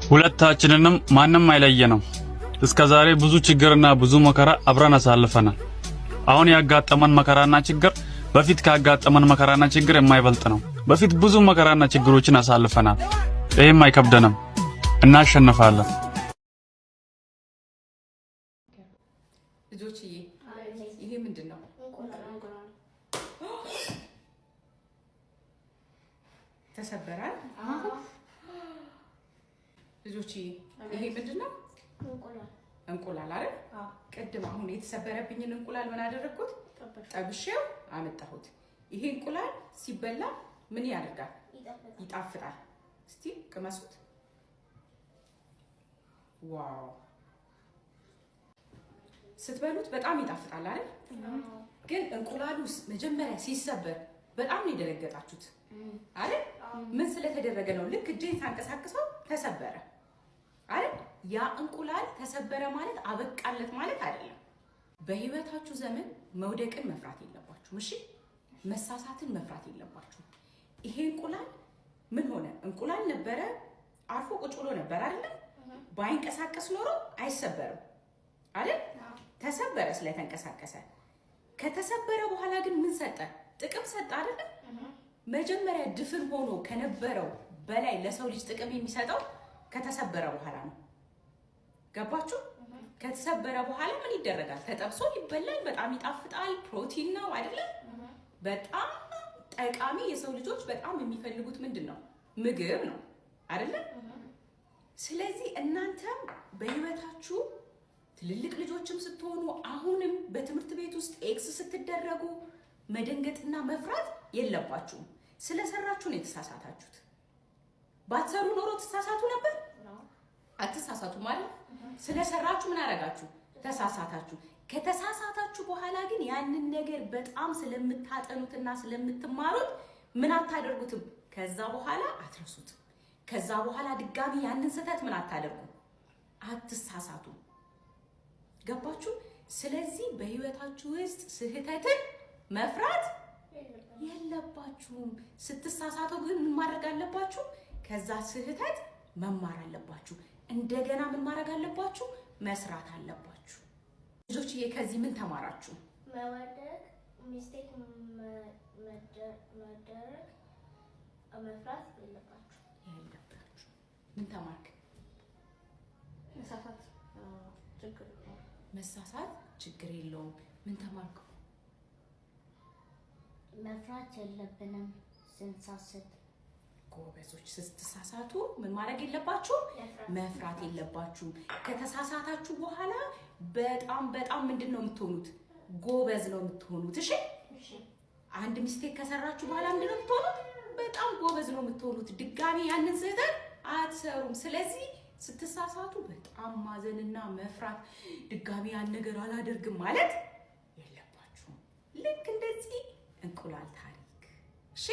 ሁለታችንንም ማንንም አይለየንም። እስከዛሬ ብዙ ችግርና ብዙ መከራ አብረን አሳልፈናል። አሁን ያጋጠመን መከራና ችግር በፊት ካጋጠመን መከራና ችግር የማይበልጥ ነው። በፊት ብዙ መከራና ችግሮችን አሳልፈናል። ይሄም አይከብደንም፣ እናሸንፋለን። ልጆችዬ ይሄ ምንድነው? ተሰበራል። ልጆችዬ ይሄ ምንድነው? እንቁላል አይደል? ቅድም አሁን የተሰበረብኝን እንቁላል ምን አደረኩት? ጠብሼው አመጣሁት። ይሄ እንቁላል ሲበላ ምን ያደርጋል? ይጣፍጣል። እስቲ ቅመሱት። ዋው! ስትበሉት በጣም ይጣፍጣል አይደል? ግን እንቁላሉ መጀመሪያ ሲሰበር በጣም ነው የደረገጣችሁት አይደል? ምን ስለተደረገ ነው? ልክ እጄን ሳንቀሳቅሰው ተሰበረ አይደል? ያ እንቁላል ተሰበረ ማለት አበቃለት ማለት አይደለም። በህይወታችሁ ዘመን መውደቅን መፍራት የለባችሁም። እሺ፣ መሳሳትን መፍራት የለባችሁም። ይሄ እንቁላል ምን ሆነ? እንቁላል ነበረ፣ አርፎ ቁጭ ብሎ ነበር አይደል? ባይንቀሳቀስ ኖሮ አይሰበርም አይደል? ተሰበረ ስለተንቀሳቀሰ። ከተሰበረ በኋላ ግን ምን ሰጠ? ጥቅም ሰጠ አይደል? መጀመሪያ ድፍን ሆኖ ከነበረው በላይ ለሰው ልጅ ጥቅም የሚሰጠው ከተሰበረ በኋላ ነው። ገባችሁ? ከተሰበረ በኋላ ምን ይደረጋል? ተጠብሶ ይበላል። በጣም ይጣፍጣል። ፕሮቲን ነው አይደለ? በጣም ጠቃሚ፣ የሰው ልጆች በጣም የሚፈልጉት ምንድነው? ምግብ ነው አይደለ? ስለዚህ እናንተም በህይወታችሁ ትልልቅ ልጆችም ስትሆኑ አሁንም በትምህርት ቤት ውስጥ ኤክስ ስትደረጉ መደንገጥና መፍራት የለባችሁም። ስለሰራችሁ ነው የተሳሳታችሁት። ባትሰሩ ኖሮ ተሳሳቱ ነበር? አትሳሳቱ ማለት ስለሰራችሁ ምን አደረጋችሁ? ተሳሳታችሁ። ከተሳሳታችሁ በኋላ ግን ያንን ነገር በጣም ስለምታጠኑትና ስለምትማሩት ምን አታደርጉትም። ከዛ በኋላ አትረሱትም። ከዛ በኋላ ድጋሚ ያንን ስህተት ምን አታደርጉ፣ አትሳሳቱ። ገባችሁ? ስለዚህ በህይወታችሁ ውስጥ ስህተትን መፍራት የለባችሁም። ስትሳሳቱ ግን ምን ማድረግ አለባችሁ? ከዛ ስህተት መማር አለባችሁ። እንደገና ምን ማድረግ አለባችሁ? መስራት አለባችሁ። ልጆችዬ ከዚህ ምን ተማራችሁ? መወደቅ፣ ሚስቴክ መደረግ፣ መፍራት የለባችሁ። ምን ተማርክ? መሳሳት ችግር የለውም። መሳሳት ችግር የለውም። ምን ተማርክ? መፍራት የለብንም ስንሳሳት። ጎበዞች። ስትሳሳቱ ምን ማድረግ የለባችሁ? መፍራት የለባችሁ። ከተሳሳታችሁ በኋላ በጣም ምንድነው የምትሆኑት? ጎበዝ ነው የምትሆኑት። እሺ፣ አንድ ሚስቴክ ከሰራችሁ በኋላ ምንድነው የምትሆኑት? በጣም ጎበዝ ነው የምትሆኑት። ድጋሚ ያንን ስህተት አትሰሩም። ስለዚህ ስትሳሳቱ በጣም ማዘንና መፍራት፣ ድጋሚ ያን ነገር አላደርግም ማለት የለባችሁም። ልክ እንደዚህ እንቁላል ታሪክ። እሺ፣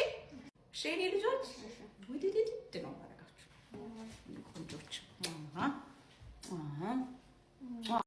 የኔ ልጆች ውድድድ ነው ማድረጋችሁ። ቆንጆች